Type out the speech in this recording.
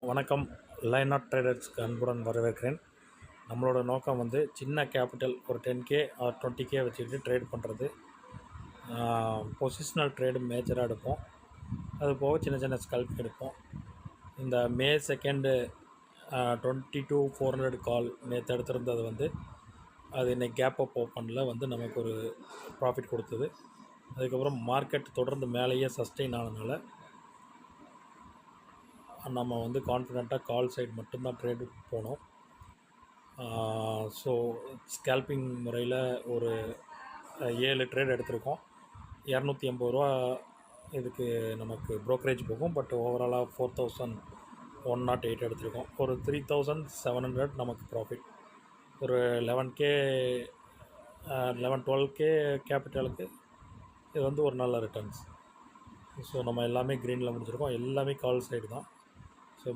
வணக்கம். Line of ட்ரேடர்ஸ்க்கு அன்புடன் வரவேற்கிறேன். நம்மளோட நோக்கம் சின்ன கேபிட்டல் ஒரு 10K ஆர் 20K வச்சுக்கிட்டு ட்ரேட் பண்ணுறது. பொசிஷனல் ட்ரேடு மேஜராக எடுப்போம். அது போக சின்ன சின்ன ஸ்கல்ப் எடுப்போம். இந்த மே 2 22,400 கால் நேற்று எடுத்திருந்தது அது இன்றைக்கி கேப் அப் ஓப்பனில் நமக்கு ஒரு ப்ராஃபிட் கொடுத்தது. அதுக்கப்புறம் மார்க்கெட் தொடர்ந்து மேலேயே சஸ்டெயின் ஆனதுனால நம்ம கான்ஃபிடெண்ட்டாக கால் சைடு மட்டும்தான் ட்ரேடு போனோம். ஸோ ஸ்கேல்பிங் முறையில் ஒரு 7 ட்ரேட் எடுத்திருக்கோம். 280 ரூபா இதுக்கு நமக்கு ப்ரோக்கரேஜ் போகும். பட் ஓவராலாக 4,108 எடுத்திருக்கோம். ஒரு 3,700 நமக்கு ப்ராஃபிட். ஒரு 12K கேபிட்டலுக்கு இது ஒரு நல்ல ரிட்டர்ன்ஸ். ஸோ நம்ம எல்லாமே க்ரீனில் முடிச்சிருக்கோம். எல்லாமே கால் சைடு தான். ஸோ